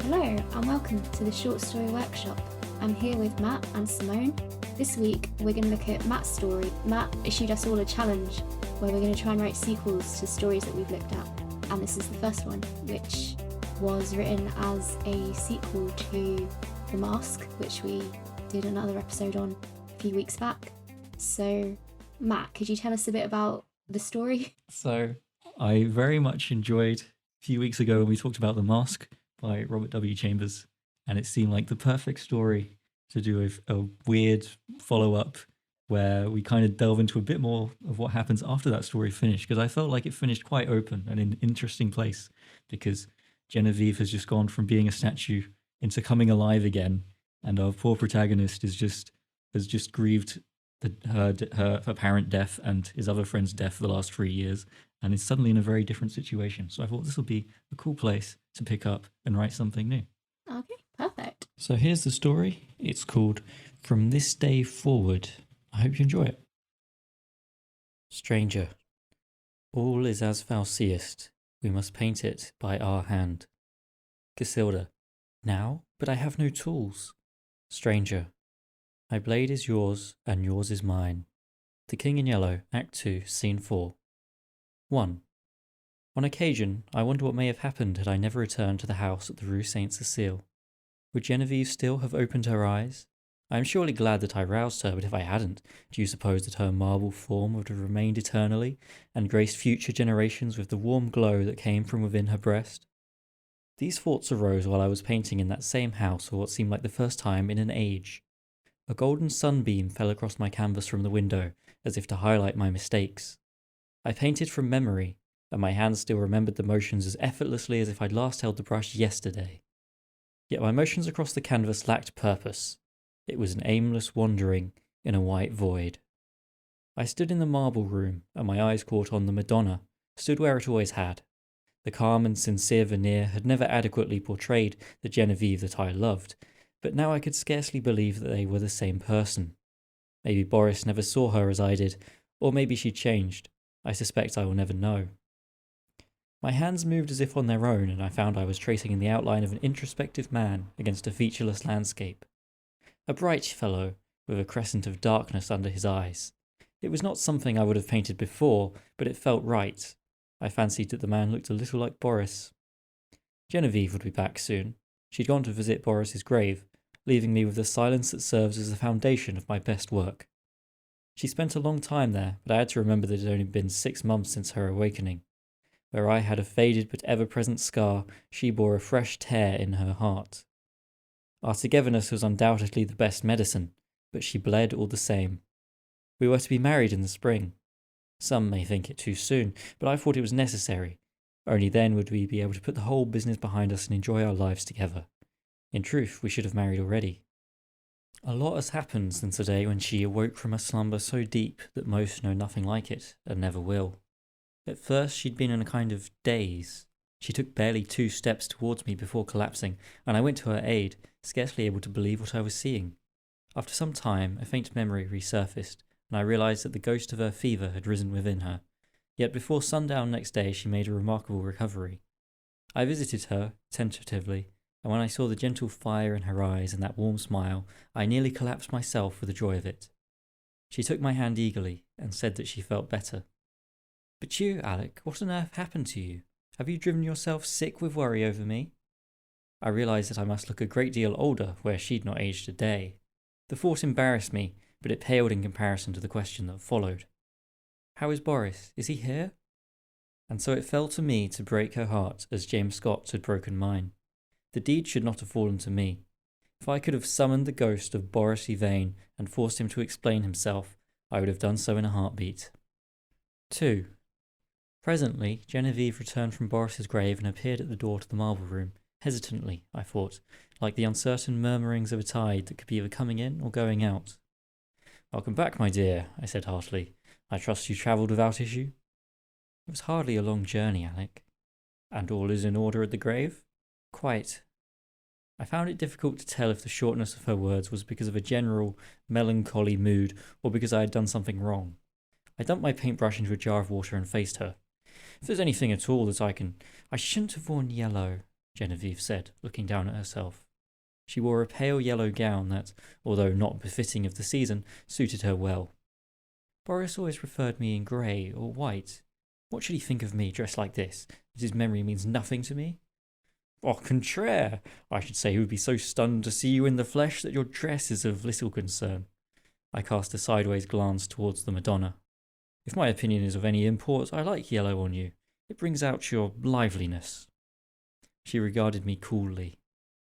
Hello and welcome to the Short Story Workshop. I'm here with Matt and Simone. This week we're going to look at Matt's story. Matt issued us all a challenge where we're going to try and write sequels to stories that we've looked at. And this is the first one, which was written as a sequel to The Mask, which we did another episode on a few weeks back. So Matt, could you tell us a bit about the story? So I very much enjoyed a few weeks ago when we talked about The Mask by Robert W. Chambers, and it seemed like the perfect story to do a weird follow-up where we kind of delve into a bit more of what happens after that story finished, because I felt like it finished quite open and in an interesting place, because Genevieve has just gone from being a statue into coming alive again, and our poor protagonist has just grieved her parent death and his other friend's death for the last 3 years, and is suddenly in a very different situation. So I thought this will be a cool place to pick up and write something new. Okay, perfect. So here's the story. It's called From This Day Forward. I hope you enjoy it. Stranger, all is as thou seest. We must paint it by our hand. Casilda, now, but I have no tools. Stranger, my blade is yours, and yours is mine. The King in Yellow, Act 2, Scene 4. 1. On occasion, I wonder what may have happened had I never returned to the house at the Rue Saint-Cécile. Would Genevieve still have opened her eyes? I am surely glad that I roused her, but if I hadn't, do you suppose that her marble form would have remained eternally, and graced future generations with the warm glow that came from within her breast? These thoughts arose while I was painting in that same house for what seemed like the first time in an age. A golden sunbeam fell across my canvas from the window, as if to highlight my mistakes. I painted from memory, and my hands still remembered the motions as effortlessly as if I'd last held the brush yesterday. Yet my motions across the canvas lacked purpose. It was an aimless wandering in a white void. I stood in the marble room, and my eyes caught on the Madonna, stood where it always had. The calm and sincere veneer had never adequately portrayed the Genevieve that I loved, but now I could scarcely believe that they were the same person. Maybe Boris never saw her as I did, or maybe she changed. I suspect I will never know. My hands moved as if on their own, and I found I was tracing in the outline of an introspective man against a featureless landscape. A bright fellow, with a crescent of darkness under his eyes. It was not something I would have painted before, but it felt right. I fancied that the man looked a little like Boris. Genevieve would be back soon. She'd gone to visit Boris's grave, leaving me with the silence that serves as the foundation of my best work. She spent a long time there, but I had to remember that it had only been 6 months since her awakening. Where I had a faded but ever-present scar, she bore a fresh tear in her heart. Our togetherness was undoubtedly the best medicine, but she bled all the same. We were to be married in the spring. Some may think it too soon, but I thought it was necessary. Only then would we be able to put the whole business behind us and enjoy our lives together. In truth, we should have married already. A lot has happened since the day when she awoke from a slumber so deep that most know nothing like it, and never will. At first she'd been in a kind of daze. She took barely 2 steps towards me before collapsing, and I went to her aid, scarcely able to believe what I was seeing. After some time, a faint memory resurfaced, and I realised that the ghost of her fever had risen within her. Yet before sundown next day she made a remarkable recovery. I visited her, tentatively, and when I saw the gentle fire in her eyes and that warm smile, I nearly collapsed myself with the joy of it. She took my hand eagerly, and said that she felt better. But you, Alec, what on earth happened to you? Have you driven yourself sick with worry over me? I realised that I must look a great deal older where she'd not aged a day. The thought embarrassed me, but it paled in comparison to the question that followed. How is Boris? Is he here? And so it fell to me to break her heart as James Scott had broken mine. The deed should not have fallen to me. If I could have summoned the ghost of Boris Yvain and forced him to explain himself, I would have done so in a heartbeat. 2. Presently, Genevieve returned from Boris's grave and appeared at the door to the marble room, hesitantly, I thought, like the uncertain murmurings of a tide that could be either coming in or going out. Welcome back, my dear, I said heartily. I trust you travelled without issue? It was hardly a long journey, Alec. And all is in order at the grave? Quite. I found it difficult to tell if the shortness of her words was because of a general melancholy mood or because I had done something wrong. I dumped my paintbrush into a jar of water and faced her. If there's anything at all that I shouldn't have worn yellow. Genevieve said, looking down at herself. She wore a pale yellow gown that, although not befitting of the season, suited her well. Boris always preferred me in grey or white. What should he think of me dressed like this, that his memory means nothing to me? Au contraire, I should say he would be so stunned to see you in the flesh that your dress is of little concern. I cast a sideways glance towards the Madonna. If my opinion is of any import, I like yellow on you. It brings out your liveliness. She regarded me coolly.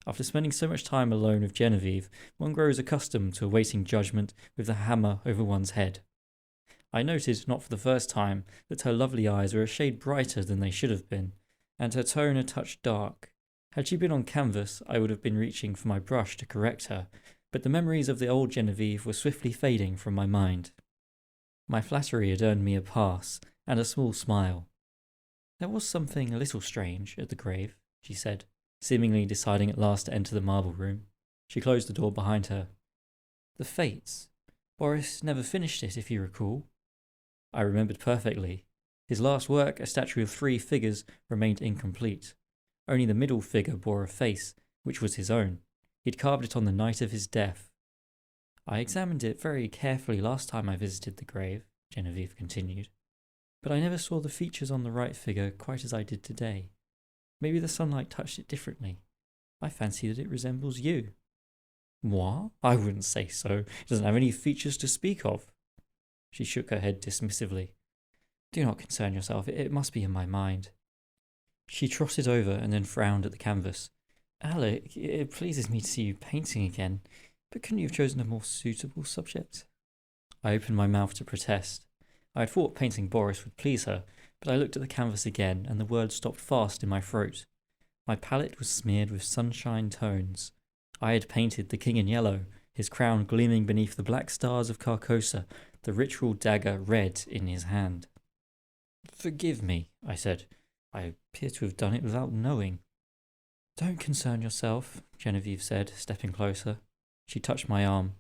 After spending so much time alone with Genevieve, one grows accustomed to awaiting judgment with the hammer over one's head. I noted, not for the first time, that her lovely eyes were a shade brighter than they should have been, and her tone a touch dark. Had she been on canvas, I would have been reaching for my brush to correct her, but the memories of the old Genevieve were swiftly fading from my mind. My flattery had earned me a pass, and a small smile. There was something a little strange at the grave, she said, seemingly deciding at last to enter the marble room. She closed the door behind her. The Fates. Boris never finished it, if you recall. I remembered perfectly. His last work, a statue of 3 figures, remained incomplete. Only the middle figure bore a face, which was his own. He'd carved it on the night of his death. I examined it very carefully last time I visited the grave, Genevieve continued, but I never saw the features on the right figure quite as I did today. Maybe the sunlight touched it differently. I fancy that it resembles you. Moi? I wouldn't say so. It doesn't have any features to speak of. She shook her head dismissively. Do not concern yourself. It must be in my mind. She trotted over and then frowned at the canvas. Alec, it pleases me to see you painting again, but couldn't you have chosen a more suitable subject? I opened my mouth to protest. I had thought painting Boris would please her, but I looked at the canvas again and the words stopped fast in my throat. My palette was smeared with sunshine tones. I had painted the king in yellow, his crown gleaming beneath the black stars of Carcosa, the ritual dagger red in his hand. Forgive me, I said. I appear to have done it without knowing. Don't concern yourself, Genevieve said, stepping closer. She touched my arm.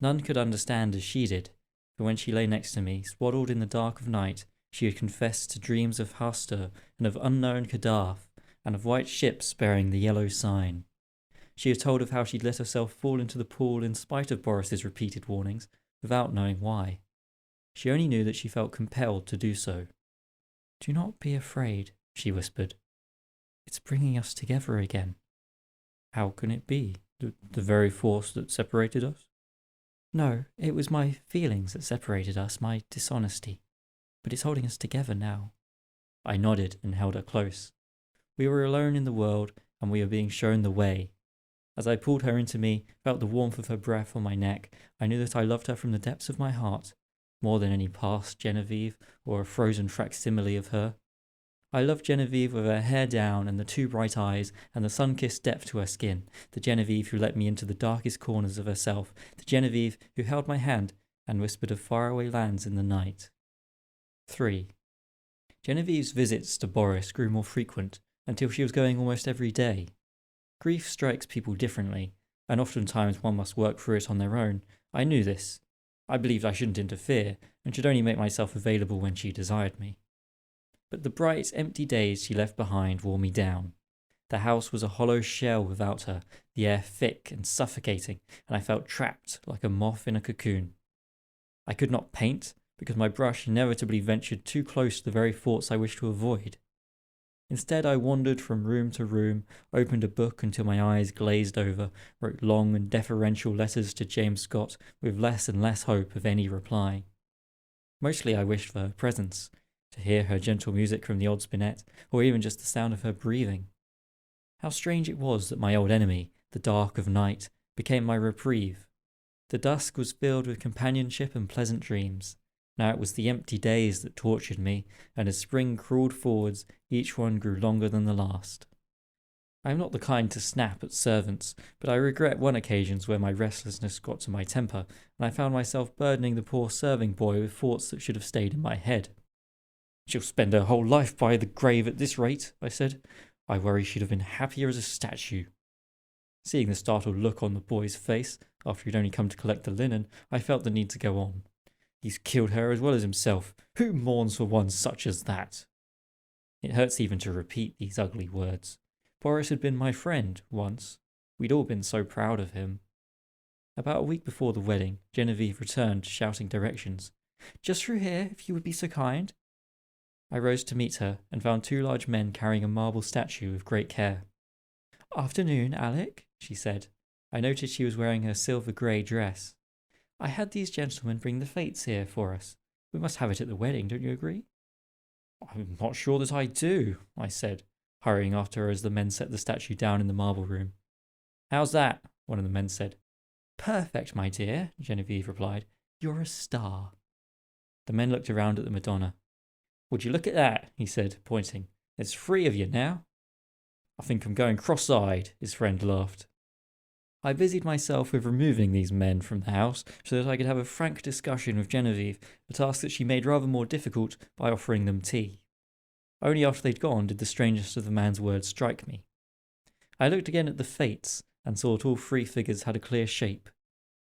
None could understand as she did, for when she lay next to me, swaddled in the dark of night, she had confessed to dreams of Hastur and of unknown Kadarth, and of white ships bearing the yellow sign. She had told of how she'd let herself fall into the pool in spite of Boris's repeated warnings, without knowing why. She only knew that she felt compelled to do so. Do not be afraid, she whispered. It's bringing us together again. How can it be? The very force that separated us? No, it was my feelings that separated us, my dishonesty. But it's holding us together now. I nodded and held her close. We were alone in the world, and we were being shown the way. As I pulled her into me, felt the warmth of her breath on my neck, I knew that I loved her from the depths of my heart, more than any past Genevieve or a frozen facsimile of her. I loved Genevieve with her hair down and the 2 bright eyes and the sun-kissed depth to her skin, the Genevieve who let me into the darkest corners of herself, the Genevieve who held my hand and whispered of faraway lands in the night. 3. Genevieve's visits to Boris grew more frequent until she was going almost every day. Grief strikes people differently, and oftentimes one must work through it on their own. I knew this. I believed I shouldn't interfere, and should only make myself available when she desired me. But the bright, empty days she left behind wore me down. The house was a hollow shell without her, the air thick and suffocating, and I felt trapped like a moth in a cocoon. I could not paint, because my brush inevitably ventured too close to the very thoughts I wished to avoid. Instead, I wandered from room to room, opened a book until my eyes glazed over, wrote long and deferential letters to James Scott with less and less hope of any reply. Mostly I wished for her presence, to hear her gentle music from the old spinet, or even just the sound of her breathing. How strange it was that my old enemy, the dark of night, became my reprieve. The dusk was filled with companionship and pleasant dreams. Now it was the empty days that tortured me, and as spring crawled forwards, each one grew longer than the last. I am not the kind to snap at servants, but I regret one occasion where my restlessness got to my temper, and I found myself burdening the poor serving boy with thoughts that should have stayed in my head. She'll spend her whole life by the grave at this rate, I said. I worry she'd have been happier as a statue. Seeing the startled look on the boy's face, after he'd only come to collect the linen, I felt the need to go on. He's killed her as well as himself. Who mourns for one such as that? It hurts even to repeat these ugly words. Boris had been my friend once. We'd all been so proud of him. About a week before the wedding, Genevieve returned, shouting directions. "Just through here, if you would be so kind." I rose to meet her and found two large men carrying a marble statue with great care. "Afternoon, Alec," she said. I noticed she was wearing her silver-grey dress. "I had these gentlemen bring the Fates here for us. We must have it at the wedding, don't you agree?" "I'm not sure that I do," I said, hurrying after her as the men set the statue down in the marble room. "How's that?" one of the men said. "Perfect, my dear," Genevieve replied. "You're a star." The men looked around at the Madonna. "Would you look at that?" he said, pointing. "There's three of you now." "I think I'm going cross-eyed," his friend laughed. I busied myself with removing these men from the house so that I could have a frank discussion with Genevieve, a task that she made rather more difficult by offering them tea. Only after they'd gone did the strangeness of the man's words strike me. I looked again at the Fates and saw that all three figures had a clear shape.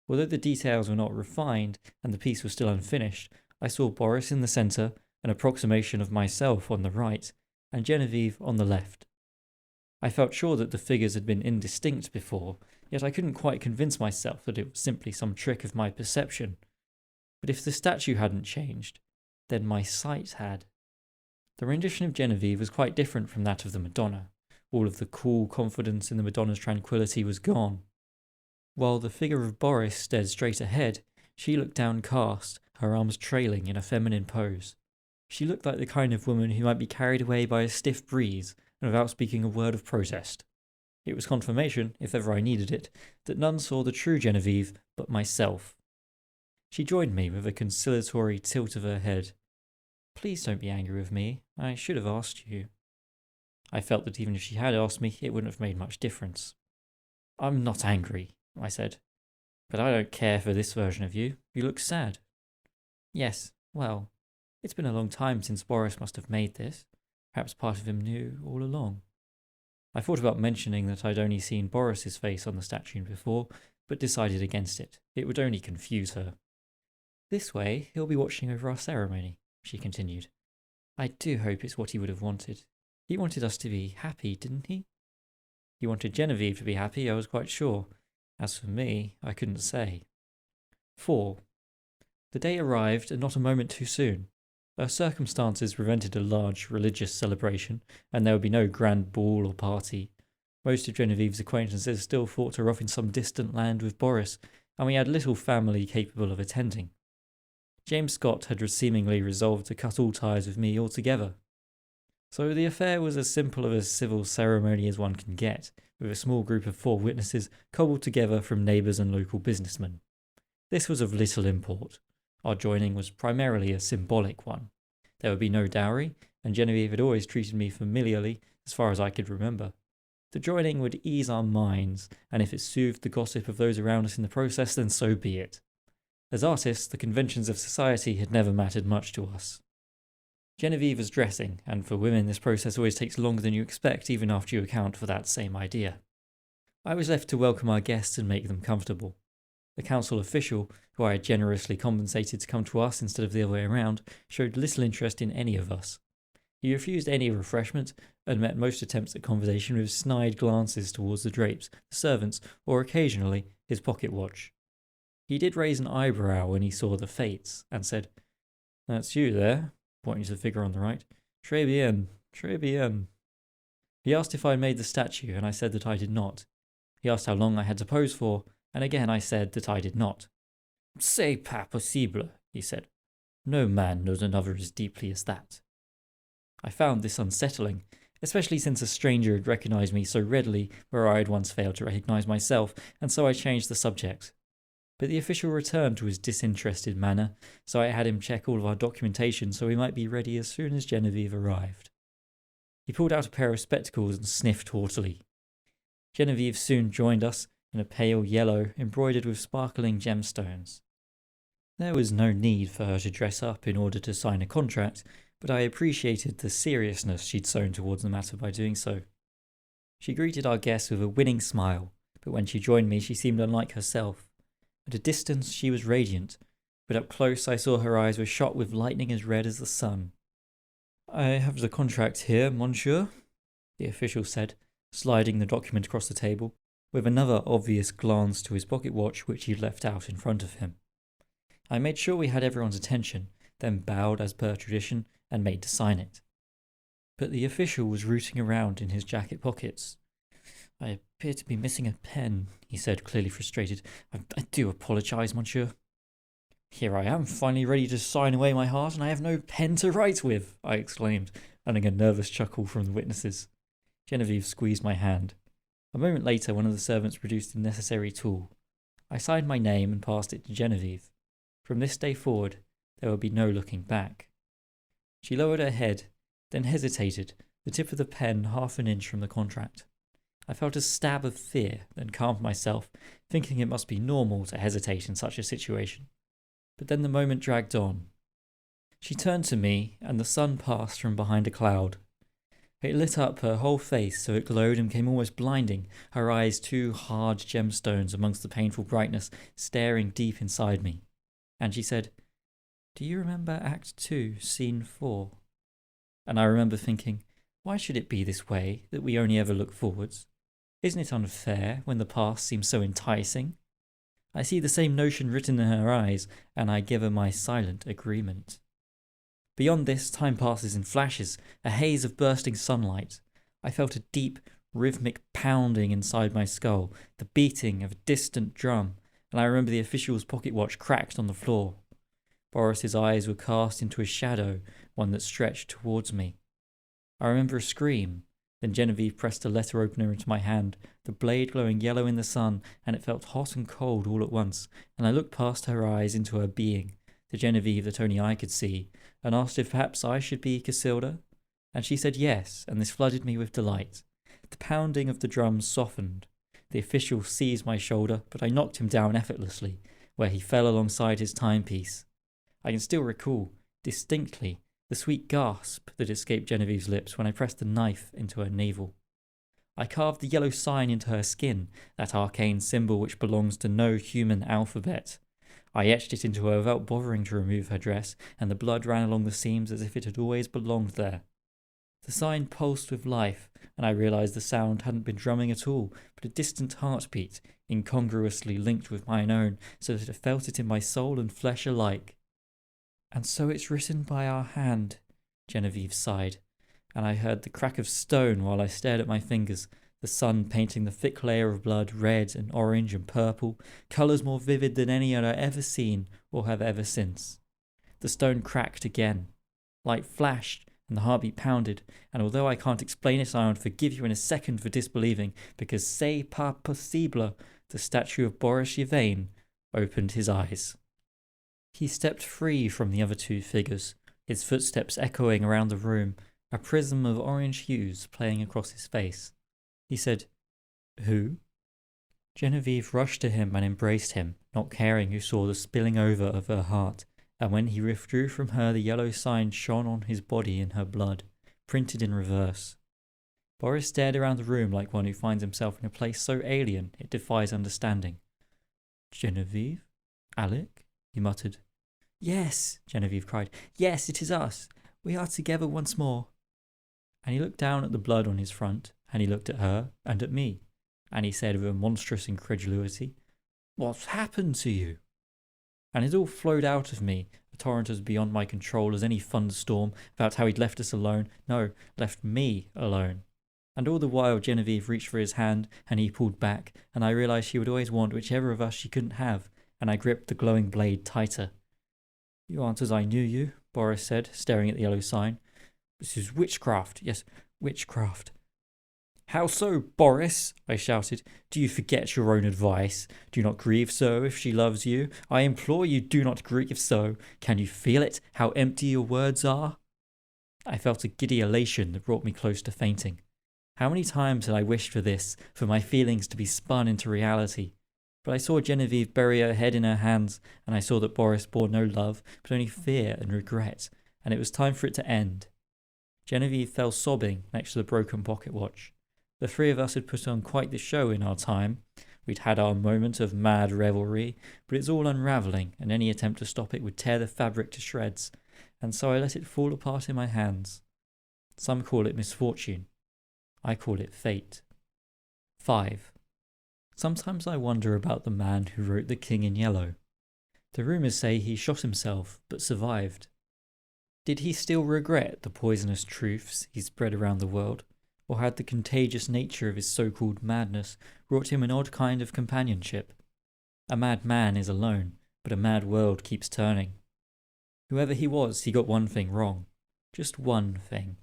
Although the details were not refined and the piece was still unfinished, I saw Boris in the centre, an approximation of myself on the right, and Genevieve on the left. I felt sure that the figures had been indistinct before, yet I couldn't quite convince myself that it was simply some trick of my perception. But if the statue hadn't changed, then my sight had. The rendition of Genevieve was quite different from that of the Madonna. All of the cool confidence in the Madonna's tranquility was gone. While the figure of Boris stared straight ahead, she looked downcast, her arms trailing in a feminine pose. She looked like the kind of woman who might be carried away by a stiff breeze and without speaking a word of protest. It was confirmation, if ever I needed it, that none saw the true Genevieve but myself. She joined me with a conciliatory tilt of her head. "Please don't be angry with me. I should have asked you." I felt that even if she had asked me, it wouldn't have made much difference. "I'm not angry," I said. "But I don't care for this version of you. You look sad." "Yes, well, it's been a long time since Boris must have made this. Perhaps part of him knew all along." I thought about mentioning that I'd only seen Boris's face on the statue before, but decided against it. It would only confuse her. "This way, he'll be watching over our ceremony," she continued. "I do hope it's what he would have wanted. He wanted us to be happy, didn't he?" He wanted Genevieve to be happy, I was quite sure. As for me, I couldn't say. 4. The day arrived, and not a moment too soon. Our circumstances prevented a large religious celebration, and there would be no grand ball or party. Most of Genevieve's acquaintances still thought her off in some distant land with Boris, and we had little family capable of attending. James Scott had seemingly resolved to cut all ties with me altogether. So the affair was as simple of a civil ceremony as one can get, with a small group of 4 witnesses cobbled together from neighbours and local businessmen. This was of little import. Our joining was primarily a symbolic one. There would be no dowry, and Genevieve had always treated me familiarly, as far as I could remember. The joining would ease our minds, and if it soothed the gossip of those around us in the process, then so be it. As artists, the conventions of society had never mattered much to us. Genevieve was dressing, and for women this process always takes longer than you expect, even after you account for that same idea. I was left to welcome our guests and make them comfortable. The council official, who I had generously compensated to come to us instead of the other way around, showed little interest in any of us. He refused any refreshment and met most attempts at conversation with snide glances towards the drapes, the servants, or occasionally his pocket watch. He did raise an eyebrow when he saw the Fates, and said, "That's you there," pointing to the figure on the right. "Très bien, très bien." He asked if I made the statue, and I said that I did not. He asked how long I had to pose for, and again I said that I did not. "C'est pas possible," he said. "No man knows another as deeply as that." I found this unsettling, especially since a stranger had recognised me so readily where I had once failed to recognise myself, and so I changed the subject. But the official returned to his disinterested manner, so I had him check all of our documentation so we might be ready as soon as Genevieve arrived. He pulled out a pair of spectacles and sniffed haughtily. Genevieve soon joined us, in a pale yellow embroidered with sparkling gemstones. There was no need for her to dress up in order to sign a contract, but I appreciated the seriousness she'd sown towards the matter by doing so. She greeted our guests with a winning smile, but when she joined me she seemed unlike herself. At a distance she was radiant, but up close I saw her eyes were shot with lightning as red as the sun. "I have the contract here, monsieur," the official said, sliding the document across the table, with another obvious glance to his pocket watch which he'd left out in front of him. I made sure we had everyone's attention, then bowed as per tradition and made to sign it. But the official was rooting around in his jacket pockets. "I appear to be missing a pen," he said, clearly frustrated. I do apologise, monsieur." "Here I am, finally ready to sign away my heart, and I have no pen to write with," I exclaimed, earning a nervous chuckle from the witnesses. Genevieve squeezed my hand. A moment later, one of the servants produced the necessary tool. I signed my name and passed it to Genevieve. From this day forward, there would be no looking back. She lowered her head, then hesitated, the tip of the pen half an inch from the contract. I felt a stab of fear, then calmed myself, thinking it must be normal to hesitate in such a situation. But then the moment dragged on. She turned to me, and the sun passed from behind a cloud. It lit up her whole face so it glowed and became almost blinding, her eyes two hard gemstones amongst the painful brightness, staring deep inside me. And she said, "Do you remember Act 2, Scene 4? And I remember thinking, why should it be this way, that we only ever look forwards? Isn't it unfair when the past seems so enticing? I see the same notion written in her eyes, and I give her my silent agreement. Beyond this, time passes in flashes, a haze of bursting sunlight. I felt a deep, rhythmic pounding inside my skull, the beating of a distant drum, and I remember the official's pocket watch cracked on the floor. Boris's eyes were cast into a shadow, one that stretched towards me. I remember a scream. Then Genevieve pressed a letter opener into my hand, the blade glowing yellow in the sun, and it felt hot and cold all at once, and I looked past her eyes into her being, the Genevieve that only I could see, and asked if perhaps I should be Casilda, and she said yes, and this flooded me with delight. The pounding of the drums softened. The official seized my shoulder, but I knocked him down effortlessly, where he fell alongside his timepiece. I can still recall, distinctly, the sweet gasp that escaped Genevieve's lips when I pressed the knife into her navel. I carved the yellow sign into her skin, that arcane symbol which belongs to no human alphabet. I etched it into her without bothering to remove her dress, and the blood ran along the seams as if it had always belonged there. The sign pulsed with life, and I realized the sound hadn't been drumming at all, but a distant heartbeat, incongruously linked with mine own, so that I felt it in my soul and flesh alike. "And so it's written by our hand," Genevieve sighed, and I heard the crack of stone while I stared at my fingers, the sun painting the thick layer of blood red and orange and purple, colours more vivid than any I'd ever seen or have ever since. The stone cracked again. Light flashed, and the heartbeat pounded, and although I can't explain it, I would forgive you in a second for disbelieving, because c'est pas possible, the statue of Boris Yvain opened his eyes. He stepped free from the other two figures, his footsteps echoing around the room, a prism of orange hues playing across his face. He said, "Who?" Genevieve rushed to him and embraced him, not caring who saw the spilling over of her heart, and when he withdrew from her the yellow sign shone on his body in her blood, printed in reverse. Boris stared around the room like one who finds himself in a place so alien it defies understanding. "Genevieve? Alec?" he muttered. "Yes," Genevieve cried. "Yes, it is us. We are together once more." And he looked down at the blood on his front, and he looked at her and at me, and he said with a monstrous incredulity, "What's happened to you?" And it all flowed out of me, a torrent as beyond my control as any thunderstorm, about how he'd left us alone, no, left me alone. And all the while Genevieve reached for his hand, and he pulled back, and I realised she would always want whichever of us she couldn't have, and I gripped the glowing blade tighter. "You aren't as I knew you," Boris said, staring at the yellow sign. "This is witchcraft, yes, witchcraft." "How so, Boris?" I shouted. "Do you forget your own advice? Do not grieve so if she loves you. I implore you, do not grieve so. Can you feel it, how empty your words are?" I felt a giddy elation that brought me close to fainting. How many times had I wished for this, for my feelings to be spun into reality? But I saw Genevieve bury her head in her hands, and I saw that Boris bore no love, but only fear and regret, and it was time for it to end. Genevieve fell sobbing next to the broken pocket watch. The three of us had put on quite the show in our time. We'd had our moment of mad revelry, but it's all unravelling, and any attempt to stop it would tear the fabric to shreds, and so I let it fall apart in my hands. Some call it misfortune. I call it fate. 5. Sometimes I wonder about the man who wrote The King in Yellow. The rumours say he shot himself, but survived. Did he still regret the poisonous truths he spread around the world, or had the contagious nature of his so-called madness brought him an odd kind of companionship? A mad man is alone, but a mad world keeps turning. Whoever he was, he got one thing wrong. Just one thing.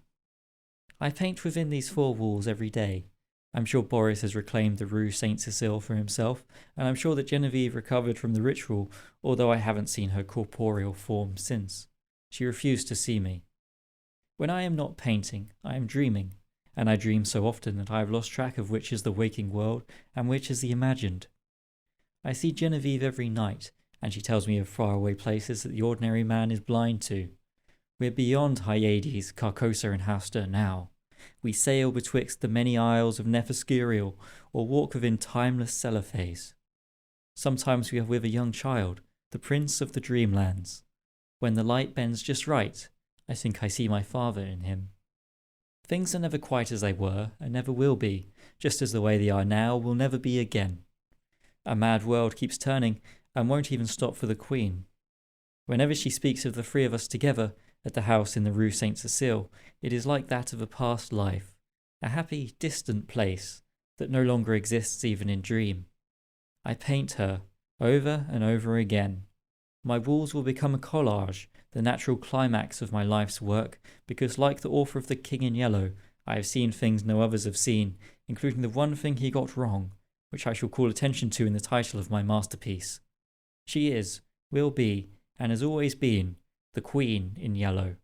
I paint within these four walls every day. I'm sure Boris has reclaimed the Rue Saint-Cécile for himself, and I'm sure that Genevieve recovered from the ritual, although I haven't seen her corporeal form since. She refused to see me. When I am not painting, I am dreaming, and I dream so often that I have lost track of which is the waking world and which is the imagined. I see Genevieve every night, and she tells me of faraway places that the ordinary man is blind to. We're beyond Hyades, Carcosa and Hauster now. We sail betwixt the many isles of Nephescurial, or walk within timeless Celophaes. Sometimes we are with a young child, the prince of the dreamlands. When the light bends just right, I think I see my father in him. Things are never quite as they were, and never will be, just as the way they are now will never be again. A mad world keeps turning, and won't even stop for the Queen. Whenever she speaks of the three of us together, at the house in the Rue Saint-Cécile, it is like that of a past life, a happy, distant place that no longer exists even in dream. I paint her, over and over again. My walls will become a collage, the natural climax of my life's work, because like the author of The King in Yellow, I have seen things no others have seen, including the one thing he got wrong, which I shall call attention to in the title of my masterpiece. She is, will be, and has always been, the Queen in Yellow.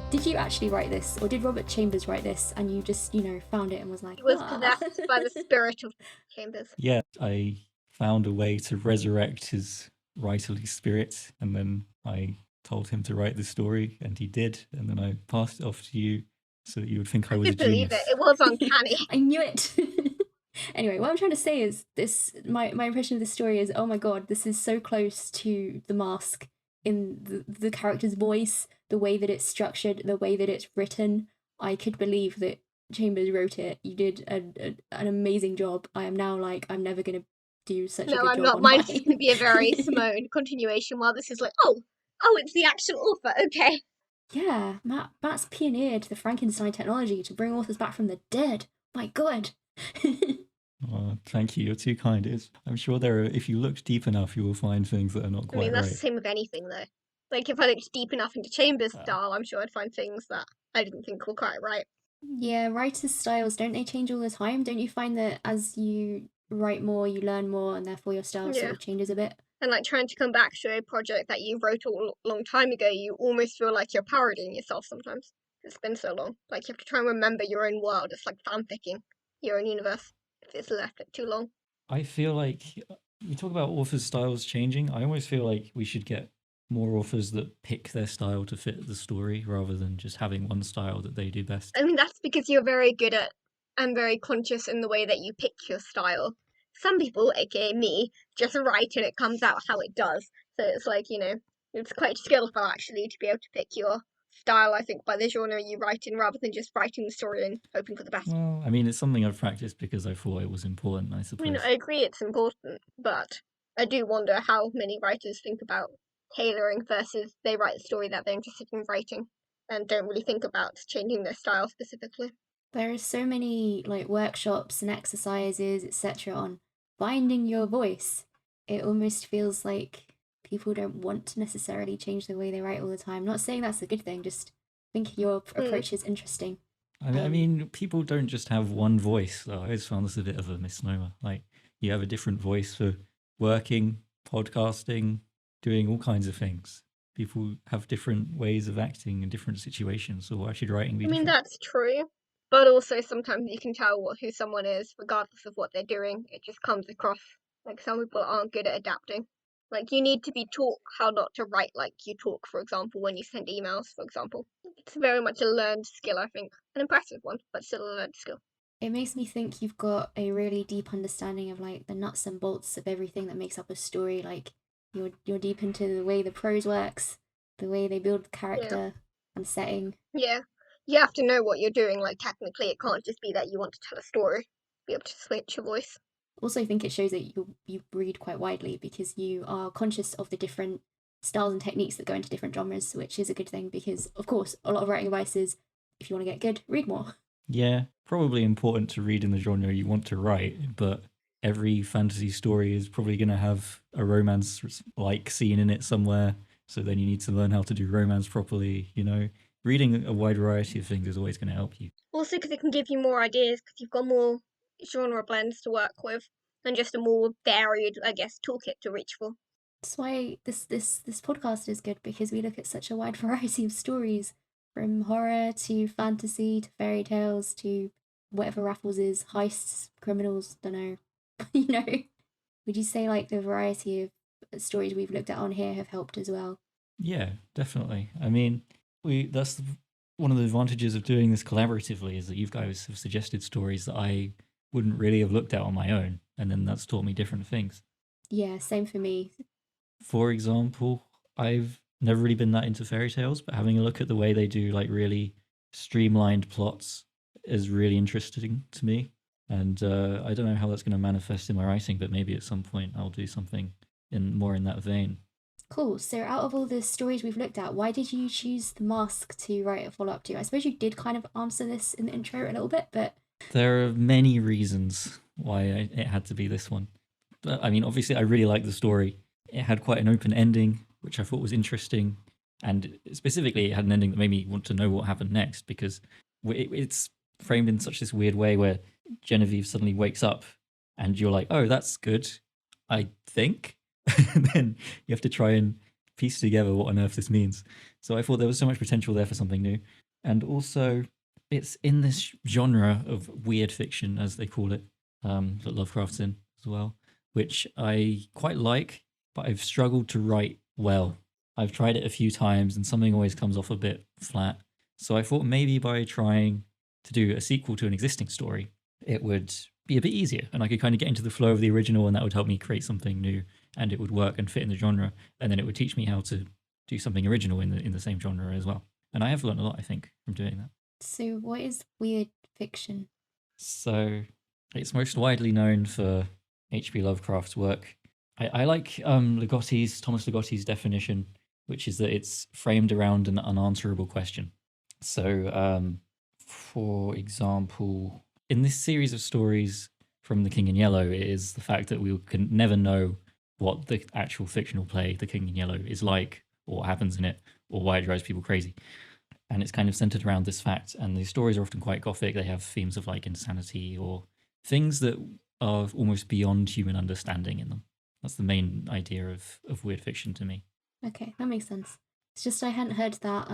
Did you actually write this, or did Robert Chambers write this and you just, found it and was like, It was possessed by the spirit of Chambers. Yeah, I found a way to resurrect his writerly spirit, and then I told him to write the story, and he did, and then I passed it off to you so that you would think I was a could believe genius. it was uncanny. I knew it. Anyway, what I'm trying to say is this: my impression of this story is, oh my god, this is so close to The Mask in the character's voice, the way that it's structured, the way that it's written. I could believe that Chambers wrote it. You did an amazing job. I am now like, I'm never going to do such a good job. No, I'm not. Mine's just going to be a very Simone continuation, while this is like, oh, it's the actual author, okay. Yeah, Matt's pioneered the Frankenstein technology to bring authors back from the dead. My god. Oh, thank you. You're too kind. I'm sure if you look deep enough, you will find things that are not quite that's right. the same with anything, though. Like, if I looked deep enough into Chambers' style, I'm sure I'd find things that I didn't think were quite right. Yeah, writers' styles, don't they change all the time? Don't you find that as you write more, you learn more, and therefore your style sort of changes a bit? And, like, trying to come back to a project that you wrote a long time ago, you almost feel like you're parodying yourself sometimes. It's been so long. Like, you have to try and remember your own world. It's like fanficking your own universe if it's left too long. I feel like you talk about authors' styles changing. I almost feel like we should get more authors that pick their style to fit the story rather than just having one style that they do best. I mean, that's because you're very good at and very conscious in the way that you pick your style. Some people, aka me, just write and it comes out how it does. So it's like, it's quite skillful actually to be able to pick your style, I think, by the genre you write in rather than just writing the story and hoping for the best. Well, I mean, it's something I've practiced because I thought it was important, I suppose. I mean, I agree it's important, but I do wonder how many writers think about tailoring versus they write the story that they're interested in writing and don't really think about changing their style specifically. There are so many like workshops and exercises, etc., on finding your voice. It almost feels like people don't want to necessarily change the way they write all the time. Not saying that's a good thing, just think your approach is interesting. I mean, people don't just have one voice. Though. I always found this a bit of a misnomer. Like, you have a different voice for working, podcasting, doing all kinds of things. People have different ways of acting in different situations, so why should writing be different? That's true. But also sometimes you can tell who someone is, regardless of what they're doing. It just comes across like some people aren't good at adapting. Like, you need to be taught how not to write like you talk, for example, when you send emails, for example. It's very much a learned skill, I think. An impressive one, but still a learned skill. It makes me think you've got a really deep understanding of like the nuts and bolts of everything that makes up a story. Like, you're deep into the way the prose works, the way they build character. and setting. Yeah. You have to know what you're doing, like technically it can't just be that you want to tell a story. Be able to switch your voice. Also, I think it shows that you read quite widely because you are conscious of the different styles and techniques that go into different genres, which is a good thing because, of course, a lot of writing advice is if you want to get good, read more. Yeah, probably important to read in the genre you want to write, but every fantasy story is probably going to have a romance like scene in it somewhere. So then you need to learn how to do romance properly, you know. Reading a wide variety of things is always going to help you. Also, because it can give you more ideas, because you've got more genre blends to work with, and just a more varied, I guess, toolkit to reach for. That's why this podcast is good because we look at such a wide variety of stories, from horror to fantasy to fairy tales to whatever Raffles is, heists, criminals, don't know. You know, would you say like the variety of stories we've looked at on here have helped as well? Yeah, definitely. I mean, one of the advantages of doing this collaboratively is that you guys have suggested stories that I wouldn't really have looked at on my own, and then that's taught me different things. Yeah, same for me. For example, I've never really been that into fairy tales, but having a look at the way they do like really streamlined plots is really interesting to me. And I don't know how that's going to manifest in my writing, but maybe at some point I'll do something in that vein. Cool. So, out of all the stories we've looked at, why did you choose The Mask to write a follow up to? I suppose you did kind of answer this in the intro a little bit, but There are many reasons why it had to be this one. But I mean, obviously, I really liked the story. It had quite an open ending, which I thought was interesting. And specifically, it had an ending that made me want to know what happened next because it's framed in such this weird way where Genevieve suddenly wakes up and you're like, oh, that's good, I think. And then you have to try and piece together what on earth this means. So I thought there was so much potential there for something new. And also, it's in this genre of weird fiction, as they call it, that Lovecraft's in as well, which I quite like, but I've struggled to write well. I've tried it a few times and something always comes off a bit flat. So I thought maybe by trying to do a sequel to an existing story, it would be a bit easier and I could kind of get into the flow of the original and that would help me create something new and it would work and fit in the genre. And then it would teach me how to do something original in the same genre as well. And I have learned a lot, I think, from doing that. so what is weird fiction? So it's most widely known for H.P. Lovecraft's work. I like Thomas Ligotti's definition, which is that it's framed around an unanswerable question. So, for example, in this series of stories from The King in Yellow, it is the fact that we can never know what the actual fictional play, The King in Yellow, is like, or what happens in it, or why it drives people crazy. And it's kind of centered around this fact. And the stories are often quite gothic. They have themes of like insanity or things that are almost beyond human understanding in them. That's the main idea of weird fiction to me. Okay, that makes sense. It's just I hadn't heard that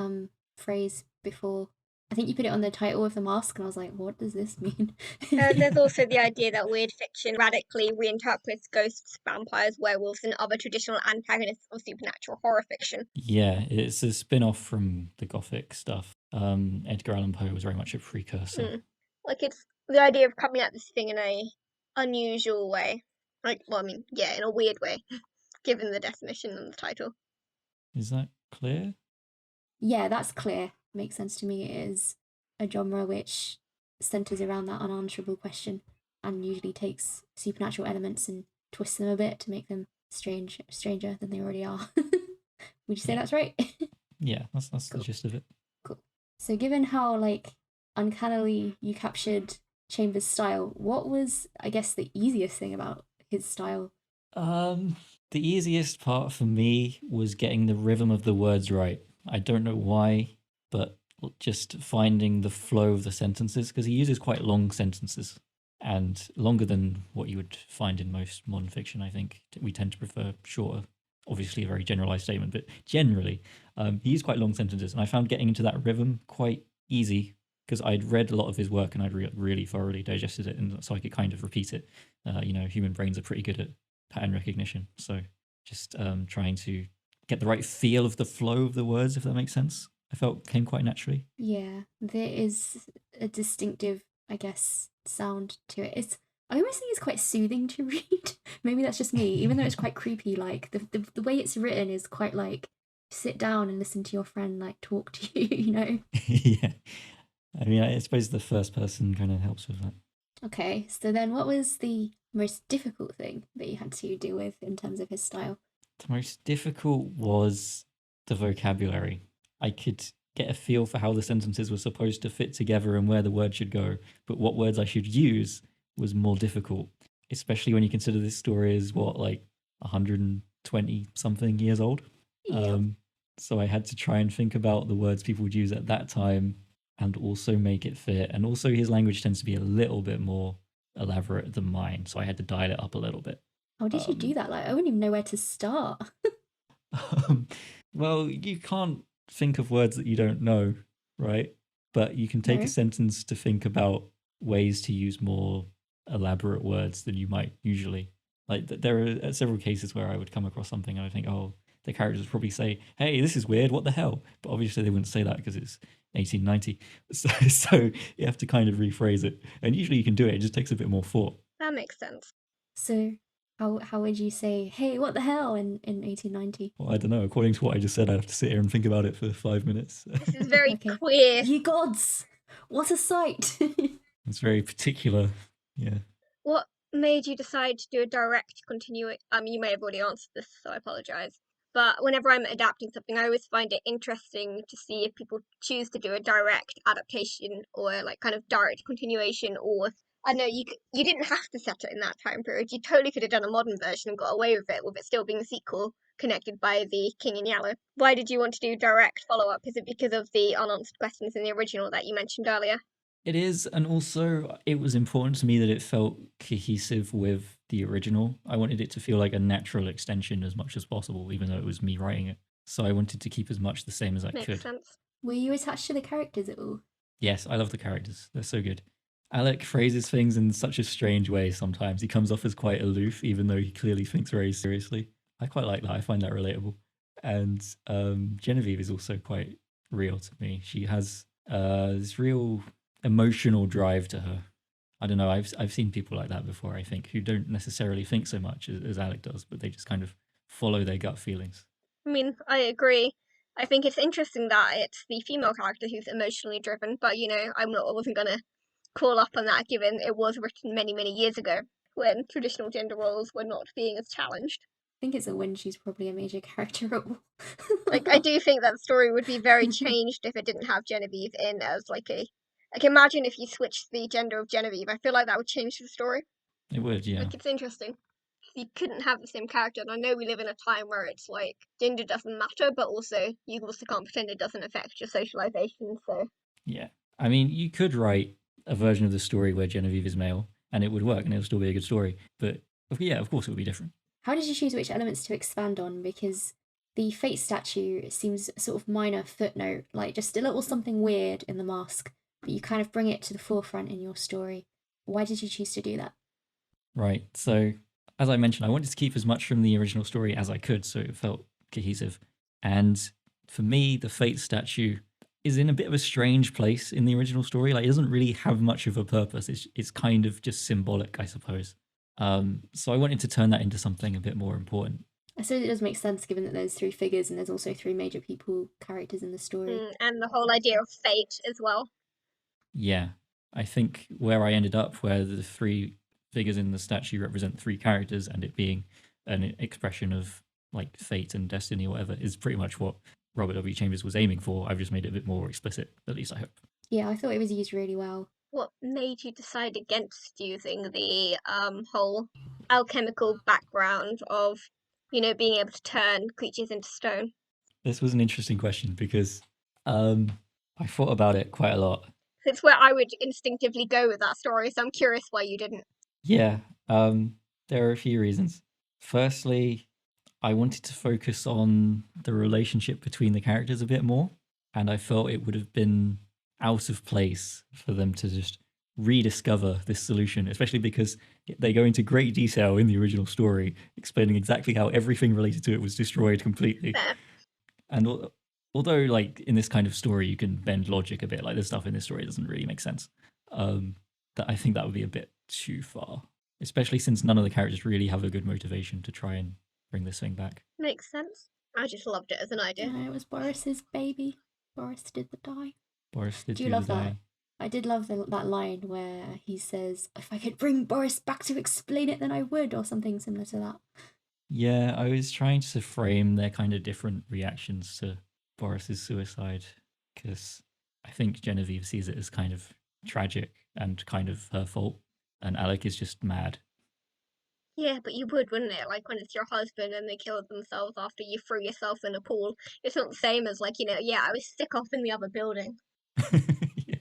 phrase before. I think you put it on the title of The Mask, and I was like, what does this mean? There's also the idea that weird fiction radically reinterprets ghosts, vampires, werewolves, and other traditional antagonists of supernatural horror fiction. Yeah, it's a spin off from the Gothic stuff. Edgar Allan Poe was very much a precursor. Like it's the idea of coming at this thing in a unusual way. Like, well, I mean, yeah, in a weird way, given the definition and the title. Is that clear? Yeah, that's clear. Makes sense to me. It is a genre which centers around that unanswerable question and usually takes supernatural elements and twists them a bit to make them stranger than they already are. Would you say Yeah. that's right? Yeah, that's Cool. the gist of it. Cool. So, given how like uncannily you captured Chambers' style, what was, I guess, the easiest thing about his style? The easiest part for me was getting the rhythm of the words right. I don't know why, but just finding the flow of the sentences because he uses quite long sentences and longer than what you would find in most modern fiction. I think we tend to prefer shorter. Obviously, a very generalized statement, but generally, he used quite long sentences, and I found getting into that rhythm quite easy because I'd read a lot of his work and I'd really thoroughly digested it, and so I could kind of repeat it. Human brains are pretty good at pattern recognition, so just trying to get the right feel of the flow of the words, if that makes sense. I felt came quite naturally. Yeah, there is a distinctive, I guess, sound to it. I almost think it's quite soothing to read. Maybe that's just me, even though it's quite creepy. Like the way it's written is quite like sit down and listen to your friend like talk to you, you know? Yeah. I mean, I suppose the first person kind of helps with that. Okay, so then what was the most difficult thing that you had to deal with in terms of his style? The most difficult was the vocabulary. I could get a feel for how the sentences were supposed to fit together and where the word should go, but what words I should use was more difficult, especially when you consider this story is what, like 120 something years old. Yeah. So I had to try and think about the words people would use at that time and also make it fit. And also, his language tends to be a little bit more elaborate than mine, so I had to dial it up a little bit. How did you do that? Like, I wouldn't even know where to start. Well, you can't think of words that you don't know, right? But you can take No. a sentence to think about ways to use more elaborate words than you might usually. Like there are several cases where I would come across something and I think, oh, the characters would probably say, "Hey, this is weird. What the hell?" But obviously they wouldn't say that because it's 1890. So you have to kind of rephrase it, and usually you can do it. It just takes a bit more thought. That makes sense. So, how would you say, "Hey, what the hell?" in 1890? Well, I don't know. According to what I just said, I'd have to sit here and think about it for 5 minutes. This is very Okay. queer. Ye gods, what a sight! It's very particular. Yeah. What made you decide to do a direct continuation? You may have already answered this, so I apologize. But whenever I'm adapting something, I always find it interesting to see if people choose to do a direct adaptation or like kind of direct continuation, or I know you didn't have to set it in that time period. You totally could have done a modern version and got away with it still being a sequel connected by the King in Yellow. Why did you want to do direct follow up? Is it because of the unanswered questions in the original that you mentioned earlier? It is, and also it was important to me that it felt cohesive with the original. I wanted it to feel like a natural extension as much as possible, even though it was me writing it. So I wanted to keep as much the same as I Makes could. sense. Were you attached to the characters at all? Yes, I love the characters. They're so good. Alec phrases things in such a strange way sometimes. He comes off as quite aloof, even though he clearly thinks very seriously. I quite like that. I find that relatable. And Genevieve is also quite real to me. She has this real emotional drive to her. I don't know. I've seen people like that before. I think who don't necessarily think so much as Alec does, but they just kind of follow their gut feelings. I mean, I agree. I think it's interesting that it's the female character who's emotionally driven, but I wasn't gonna call up on that given it was written many, many years ago when traditional gender roles were not being as challenged. I think it's a win she's probably a major character role. Like, I do think that the story would be very changed if it didn't have Genevieve in as imagine if you switched the gender of Genevieve. I feel like that would change the story. It would, yeah. Like, it's interesting. You couldn't have the same character, and I know we live in a time where it's like gender doesn't matter, but also you also can't pretend it doesn't affect your socialization. So Yeah. I mean, you could write a version of the story where Genevieve is male and it would work and it would still be a good story. But yeah, of course it would be different. How did you choose which elements to expand on? Because the fate statue seems a sort of minor footnote, like just a little something weird in the mask, but you kind of bring it to the forefront in your story. Why did you choose to do that? Right. So, as I mentioned, I wanted to keep as much from the original story as I could so it felt cohesive. And for me, the fate statue is in a bit of a strange place in the original story. Like, it doesn't really have much of a purpose. It's kind of just symbolic, I suppose. So I wanted to turn that into something a bit more important. I suppose it does make sense given that there's three figures and there's also three major people characters in the story. and the whole idea of fate as well. Yeah, I think where I ended up, where the three figures in the statue represent three characters and it being an expression of like fate and destiny or whatever, is pretty much what Robert W. Chambers was aiming for. I've just made it a bit more explicit, at least I hope. Yeah, I thought it was used really well. What made you decide against using the whole alchemical background of, being able to turn creatures into stone? This was an interesting question because I thought about it quite a lot. It's where I would instinctively go with that story, so I'm curious why you didn't. Yeah, there are a few reasons. Firstly, I wanted to focus on the relationship between the characters a bit more, and I felt it would have been out of place for them to just rediscover this solution, especially because they go into great detail in the original story, explaining exactly how everything related to it was destroyed completely. Fair. And although, like, in this kind of story, you can bend logic a bit, like, the stuff in this story doesn't really make sense, that I think that would be a bit too far, especially since none of the characters really have a good motivation to try and bring this thing back. Makes sense. I just loved it as an idea. It was Boris's baby. Boris did the die. Boris did Do you do love the that? die. I did love that line where he says, "If I could bring Boris back to explain it, then I would," or something similar to that. Yeah, I was trying to frame their kind of different reactions to Boris's suicide because I think Genevieve sees it as kind of tragic and kind of her fault, and Alec is just mad. Yeah, but you would, wouldn't it? Like when it's your husband and they killed themselves after you threw yourself in a pool. It's not the same as like, yeah, I was sick off in the other building. Yeah.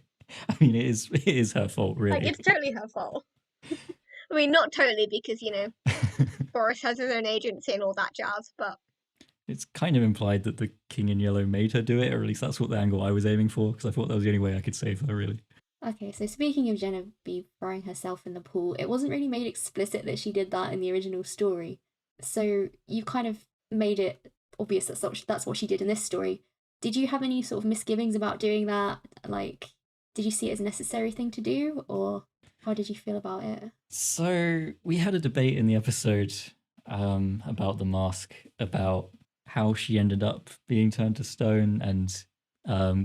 I mean, it is her fault, Like really. it's totally her fault. I mean, not totally because, Boris has his own agency and all that jazz, but It's kind of implied that the King in Yellow made her do it, or at least that's what the angle I was aiming for, because I thought that was the only way I could save her, really. Okay, so speaking of Genevieve throwing herself in the pool, it wasn't really made explicit that she did that in the original story. So you kind of made it obvious that's what she did in this story. Did you have any sort of misgivings about doing that? Like, did you see it as a necessary thing to do, or how did you feel about it? So we had a debate in the episode about the mask, about how she ended up being turned to stone, and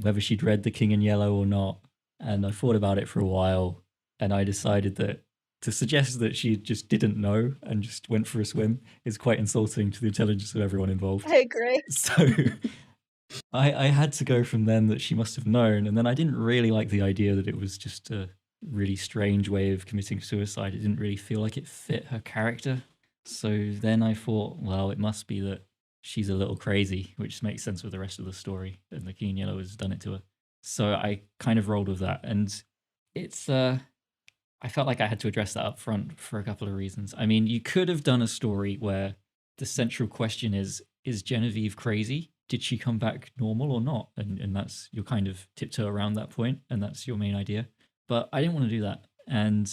whether she'd read The King in Yellow or not. And I thought about it for a while, and I decided that to suggest that she just didn't know and just went for a swim is quite insulting to the intelligence of everyone involved. I agree. So I had to go from then that she must have known, and then I didn't really like the idea that it was just a really strange way of committing suicide. It didn't really feel like it fit her character. So then I thought, well, it must be that she's a little crazy, which makes sense with the rest of the story, and the King in Yellow has done it to her. So I kind of rolled with that, and it's I felt like I had to address that up front for a couple of reasons. I mean, you could have done a story where the central question is Genevieve crazy? Did she come back normal or not? And that's you're kind of tiptoe around that point, and that's your main idea. But I didn't want to do that. And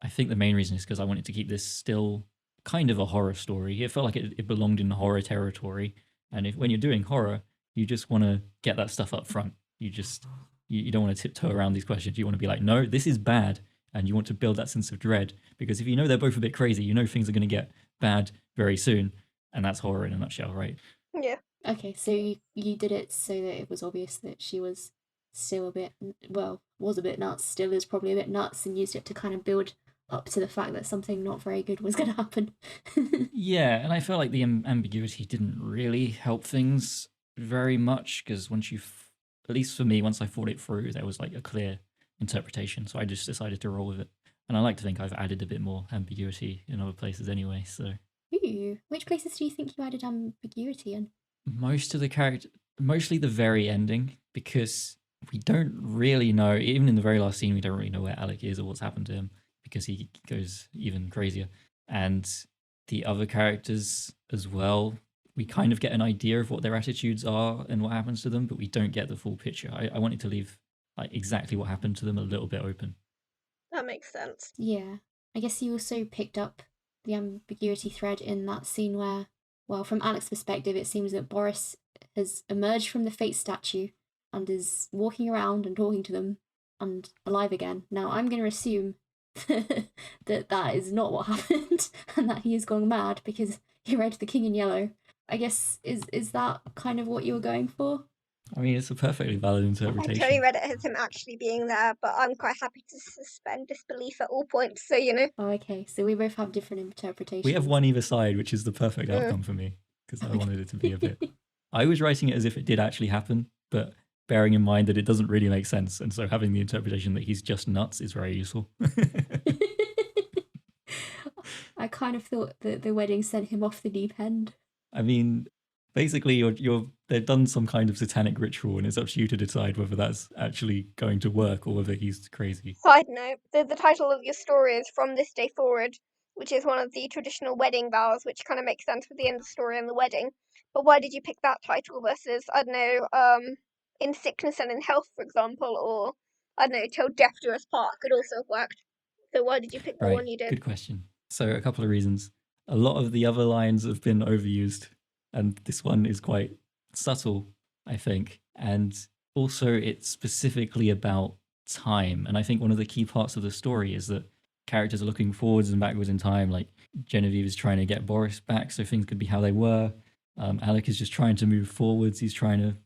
I think the main reason is because I wanted to keep this still kind of a horror story. It felt like it belonged in horror territory. And if when you're doing horror, you just want to get that stuff up front. You don't want to tiptoe around these questions. You want to be like, no, this is bad, and you want to build that sense of dread, because if you know they're both a bit crazy, you know things are going to get bad very soon, and that's horror in a nutshell, right? Yeah. Okay, so you did it so that it was obvious that she was still a bit, was a bit nuts, still is probably a bit nuts, and used it to kind of build up to the fact that something not very good was going to happen. Yeah, and I felt like the ambiguity didn't really help things very much, because at least for me, once I thought it through, there was like a clear interpretation, so I just decided to roll with it. And I like to think I've added a bit more ambiguity in other places anyway, so Ooh, which places do you think you added ambiguity in? most of the character, mostly the very ending, because we don't really know, even in the very last scene, we don't really know where Alec is or what's happened to him, because he goes even crazier. And the other characters as well, we kind of get an idea of what their attitudes are and what happens to them, but we don't get the full picture. I wanted to leave like exactly what happened to them a little bit open. That makes sense. Yeah, I guess you also picked up the ambiguity thread in that scene where, well, from Alec's perspective, it seems that Boris has emerged from the fate statue and is walking around and talking to them and alive again. Now, I'm going to assume that is not what happened and that he has gone mad because he read The King in Yellow. I guess, is that kind of what you were going for? I mean, it's a perfectly valid I interpretation. totally read it as him actually being there, but I'm quite happy to suspend disbelief at all points, so Oh, okay, so we both have different interpretations. We have one either side, which is the perfect outcome for me, because I wanted it to be a bit. I was writing it as if it did actually happen, but bearing in mind that it doesn't really make sense, and so having the interpretation that he's just nuts is very useful. I kind of thought that the wedding sent him off the deep end. I mean, basically, they've done some kind of satanic ritual, and it's up to you to decide whether that's actually going to work or whether he's crazy. Side note, the title of your story is From This Day Forward, which is one of the traditional wedding vows, which kind of makes sense with the end of the story and the wedding. But why did you pick that title versus, I don't know, In Sickness and in Health, for example, or, I don't know, Till Death Do Us Part could also have worked. So why did you pick the Right, one you did? good question. So a couple of reasons. A lot of the other lines have been overused, and this one is quite subtle, I think. And also, it's specifically about time. And I think one of the key parts of the story is that characters are looking forwards and backwards in time. Like Genevieve is trying to get Boris back so things could be how they were. Alec is just trying to move forwards. He's trying to,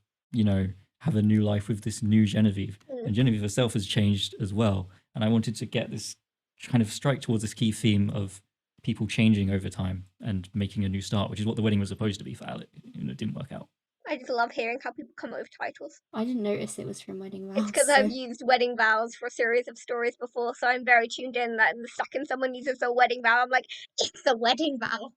have a new life with this new Genevieve. And Genevieve herself has changed as well. And I wanted to get this kind of strike towards this key theme of people changing over time and making a new start, which is what the wedding was supposed to be for Alec. It didn't work out. I just love hearing how people come up with titles. I didn't notice it was from Wedding Vows. It's because I've used wedding vows for a series of stories before, so I'm very tuned in that the second someone uses a wedding vow, I'm like, it's a wedding vow.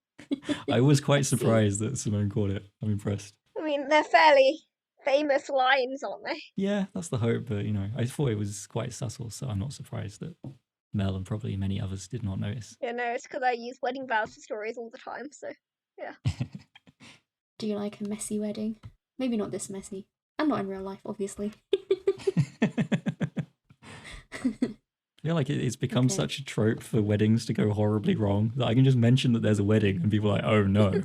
I was quite surprised that Simone caught it. I'm impressed. I mean, they're fairly famous lines, aren't they? Yeah, that's the hope, but I thought it was quite subtle, so I'm not surprised that Mel and probably many others did not notice. Yeah, no, it's because I use wedding vows for stories all the time, so yeah. Do you like a messy wedding? Maybe not this messy. And not in real life, obviously. I feel like it's become such a trope for weddings to go horribly wrong that I can just mention that there's a wedding and people are like, oh no.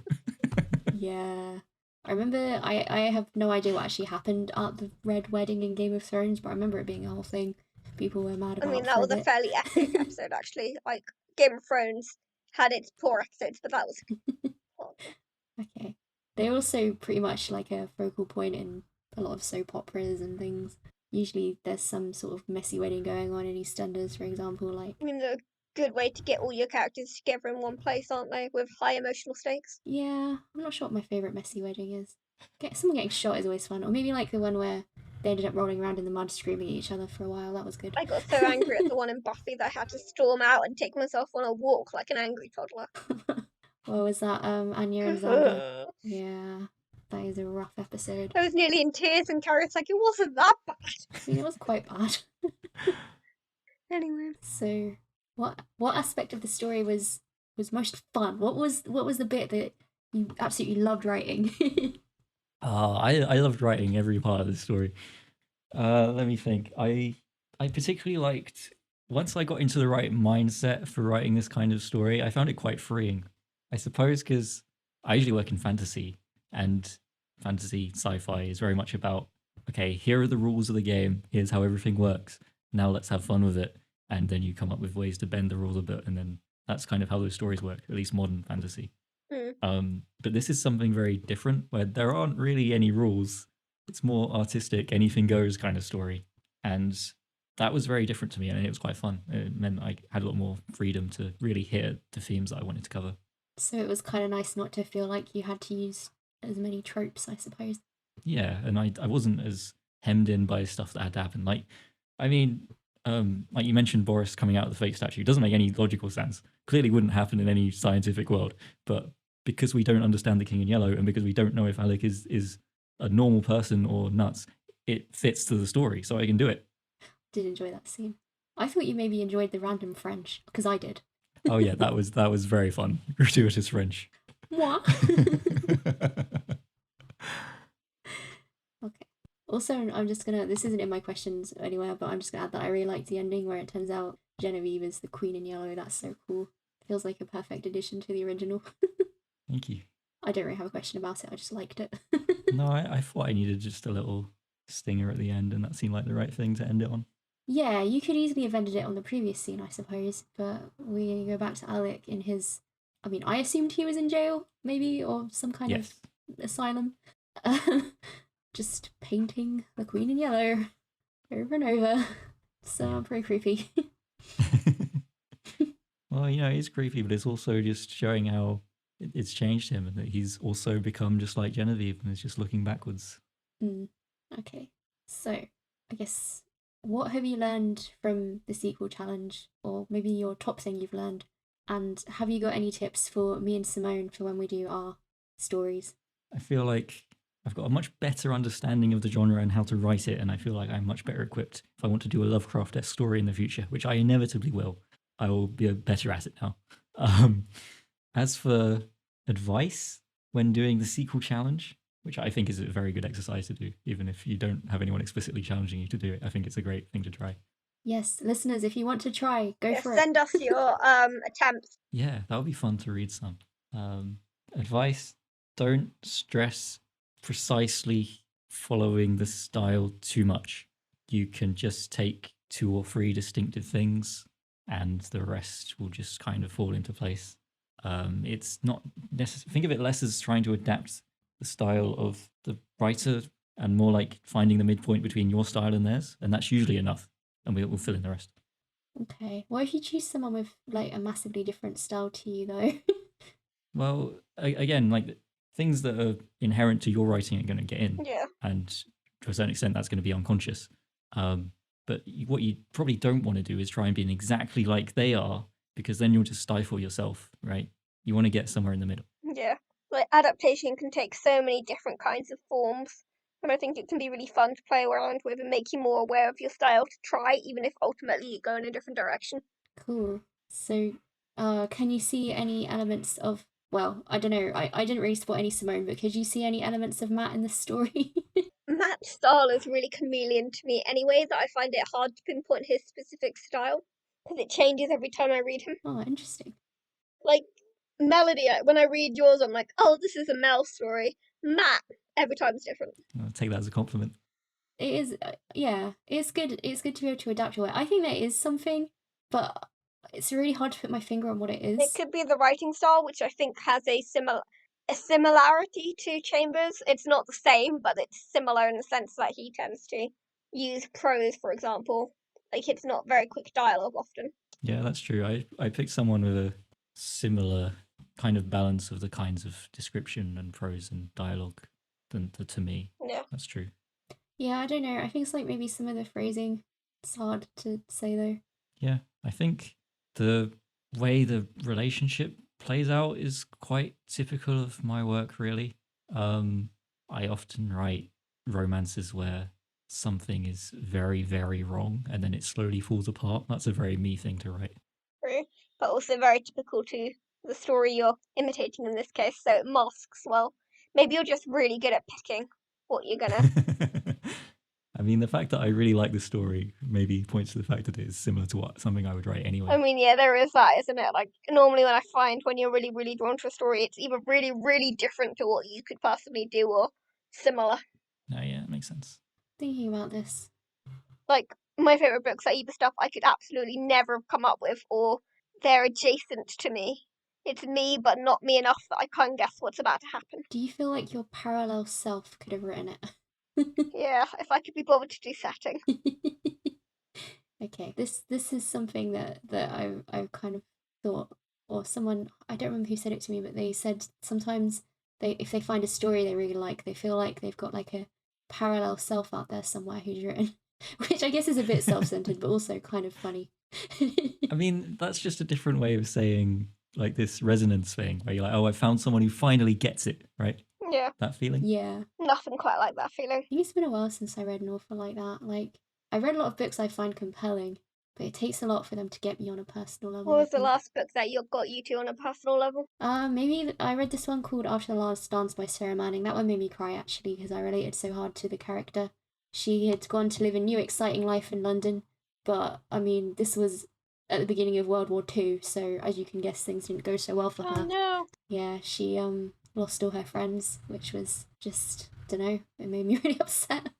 Yeah. I remember, I have no idea what actually happened at the Red Wedding in Game of Thrones, but I remember it being a whole thing people were mad about. I mean, that was a fairly epic episode, actually. Like, Game of Thrones had its poor episodes, but that was... Okay. They're also pretty much like a focal point in a lot of soap operas and things. Usually there's some sort of messy wedding going on in EastEnders, for example. Like, I mean, they're a good way to get all your characters together in one place, aren't they? With high emotional stakes. Yeah, I'm not sure what my favourite messy wedding is. Someone getting shot is always fun. Or maybe like the one where they ended up rolling around in the mud screaming at each other for a while. That was good. I got so angry at the one in Buffy that I had to storm out and take myself on a walk like an angry toddler. What was that? Anya and Xander. Yeah, that is a rough episode. I was nearly in tears and Carrie's like, it wasn't that bad. I mean, it was quite bad. Anyway. So, what aspect of the story was most fun? What was the bit that you absolutely loved writing? I loved writing every part of the story. Let me think. I particularly liked, once I got into the right mindset for writing this kind of story, I found it quite freeing. I suppose because I usually work in fantasy, and fantasy sci-fi is very much about, okay, here are the rules of the game, here's how everything works, now let's have fun with it, and then you come up with ways to bend the rules a bit, and then that's kind of how those stories work, at least modern fantasy. But this is something very different, where there aren't really any rules. It's more artistic, anything goes kind of story, and that was very different to me, and it was quite fun. It meant I had a lot more freedom to really hit the themes that I wanted to cover. So it was kind of nice not to feel like you had to use as many tropes, I suppose. Yeah, and I wasn't as hemmed in by stuff that had to happen. Like, I mean, like you mentioned Boris coming out of the fake statue. It doesn't make any logical sense. Clearly wouldn't happen in any scientific world. But because we don't understand the King in Yellow, and because we don't know if Alec is a normal person or nuts, it fits to the story, so I can do it. Did enjoy that scene. I thought you maybe enjoyed the random French, because I did. Oh yeah, that was very fun. Gratuitous French. What? Okay. Also, I'm just gonna, this isn't in my questions anywhere, but I'm just gonna add that I really liked the ending where it turns out Genevieve is the Queen in Yellow. That's so cool. Feels like a perfect addition to the original. Thank you. I don't really have a question about it, I just liked it. No, I thought I needed just a little stinger at the end, and that seemed like the right thing to end it on. Yeah, you could easily have ended it on the previous scene, I suppose, but we go back to Alec in his... I mean, I assumed he was in jail, maybe, or some kind of asylum. Just painting the Queen in Yellow over and over. So pretty creepy. Well, it's creepy, but it's also just showing how it's changed him, and that he's also become just like Genevieve and is just looking backwards. Okay, so I guess, what have you learned from the sequel challenge, or maybe your top thing you've learned? And have you got any tips for me and Simone for when we do our stories? I feel like I've got a much better understanding of the genre and how to write it, and I feel like I'm much better equipped if I want to do a Lovecraft-esque story in the future, which I inevitably will. I will be better at it now. As for advice when doing the sequel challenge, which I think is a very good exercise to do, even if you don't have anyone explicitly challenging you to do it, I think it's a great thing to try. Yes, listeners, if you want to try, go for it. Send us your attempts. Yeah, that would be fun to read some. Advice, don't stress precisely following the style too much. You can just take 2 or 3 distinctive things and the rest will just kind of fall into place. It's not necessary. Think of it less as trying to adapt the style of the writer and more like finding the midpoint between your style and theirs, and that's usually enough, and we'll fill in the rest. Okay. What if you choose someone with like a massively different style to you though? Well, again, like things that are inherent to your writing are going to get in, Yeah. and to a certain extent, that's going to be unconscious. But what you probably don't want to do is try and be exactly like they are, because then you'll just stifle yourself, right? You want to get somewhere in the middle. Yeah. Like adaptation can take so many different kinds of forms. And I think it can be really fun to play around with and make you more aware of your style to try, even if ultimately you go in a different direction. Cool. So, can you see any elements of? Well, I don't know. I didn't really spot any Simone, but could you see any elements of Matt in the story? Matt's style is really chameleon to me anyway, that I find it hard to pinpoint his specific style because it changes every time I read him. Oh, interesting. Like Melody, when I read yours, I'm like, oh, this is a Mel story. Matt, every time it's different. I'll take that as a compliment. It is, yeah. It's good. It's good to be able to adapt your way. I think there is something, but it's really hard to put my finger on what it is. It could be the writing style, which I think has a similarity to Chambers. It's not the same, but it's similar in the sense that he tends to use prose, for example. Like it's not very quick dialogue often. Yeah, that's true. I picked someone with a similar kind of balance of the kinds of description and prose and dialogue than to me. Yeah. That's true. Yeah, I don't know. I think it's like maybe some of the phrasing. It's hard to say though. Yeah, I think the way the relationship plays out is quite typical of my work, really. I often write romances where something is very, very wrong and then it slowly falls apart. That's a very me thing to write. True, but also very typical to the story you're imitating in this case, so it masks well. Maybe you're just really good at picking what you're gonna. I mean, the fact that I really like the story maybe points to the fact that it is similar to something I would write anyway. I mean, yeah, there is that, isn't it? Like, normally when I find when you're really, really drawn to a story, it's either really, really different to what you could possibly do or similar. No, yeah, it makes sense. Thinking about this. Like, my favourite books are either stuff I could absolutely never have come up with or they're adjacent to me. It's me, but not me enough that I can't guess what's about to happen. Do you feel like your parallel self could have written it? Yeah, if I could be bothered to do setting. Okay, this is something that I've kind of thought, or someone, I don't remember who said it to me, but they said sometimes if they find a story they really like, they feel like they've got like a parallel self out there somewhere who's written, which I guess is a bit self-centered, but also kind of funny. I mean, that's just a different way of saying like this resonance thing where you're like, oh, I found someone who finally gets it, right? Yeah. That feeling? Yeah. Nothing quite like that feeling. I think it's been a while since I read an author like that. Like, I read a lot of books I find compelling, but it takes a lot for them to get me on a personal level. What was the last book that got you to on a personal level? Maybe I read this one called After the Last Dance by Sarah Manning. That one made me cry actually because I related so hard to the character. She had gone to live a new exciting life in London, but I mean, this was at the beginning of World War II, so as you can guess, things didn't go so well for her. Oh no. Yeah, she lost all her friends, which was just, dunno, it made me really upset.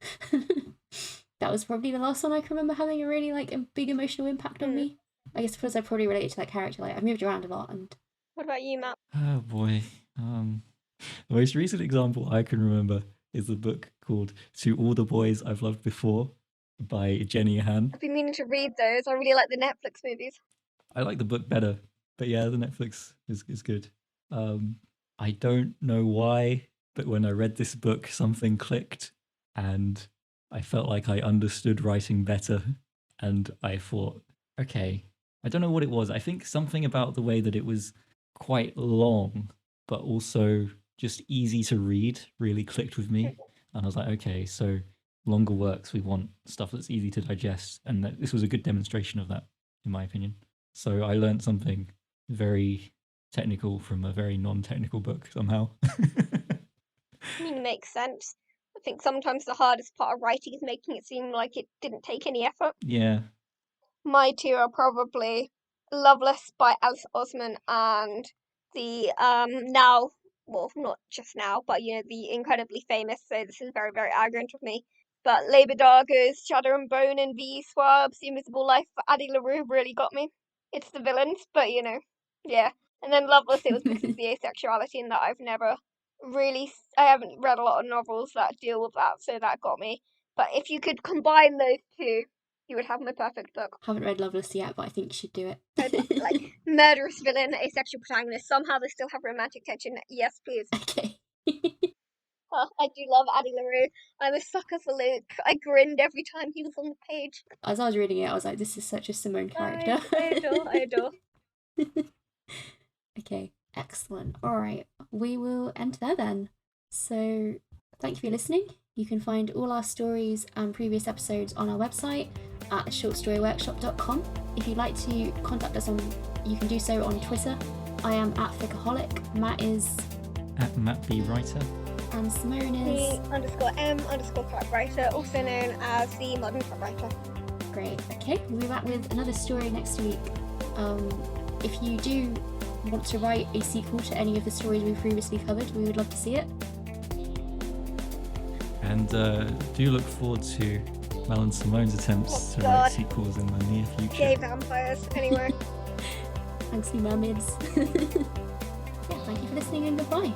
That was probably the last one I can remember having a really like a big emotional impact on me. I guess because I probably related to that character. Like I've moved around a lot. And what about you, Matt? Oh boy, the most recent example I can remember is the book called "To All the Boys I've Loved Before" by Jenny Han. I've been meaning to read those. I really like the Netflix movies. I like the book better, but yeah, the Netflix is good. I don't know why, but when I read this book, something clicked, and I felt like I understood writing better. And I thought, okay, I don't know what it was. I think something about the way that it was quite long, but also just easy to read really clicked with me. And I was like, okay, so longer works, we want stuff that's easy to digest. And this was a good demonstration of that, in my opinion. So I learned something very technical from a very non-technical book somehow. I mean, it makes sense. I think sometimes the hardest part of writing is making it seem like it didn't take any effort. Yeah. My two are probably Loveless by Alice Osman and the now, well, not just now, but the incredibly famous, so this is very, very arrogant of me, but Lady Daga's Shadow and Bone and V. Swab's The Invisible Life for Addie LaRue really got me. It's the villains, but yeah. And then Loveless, it was because of the asexuality in that I've never really, I haven't read a lot of novels that deal with that, so that got me. But if you could combine those two, you would have my perfect book. Haven't read Loveless yet, but I think you should do I'd it. like murderous villain, asexual protagonist. Somehow they still have romantic tension. Yes, please. Okay. Oh, I do love Addie LaRue. I'm a sucker for Luke. I grinned every time he was on the page. As I was reading it, I was like, this is such a Simone character. I adore. Okay, excellent. All right, we will end there then. So, thank you for listening. You can find all our stories and previous episodes on our website at shortstoryworkshop.com. If you'd like to contact us you can do so on Twitter. I am at Ficaholic. Matt is at MattBWriter. And Simone is _M_typewriter, also known as the modern typewriter. Great. Okay, we'll be back with another story next week. If you do want to write a sequel to any of the stories we've previously covered, we would love to see it. And do look forward to Mel and Simone's attempts to write sequels in the near future. Gay vampires, anyway. Thanks, you mermaids. Yeah, thank you for listening and goodbye.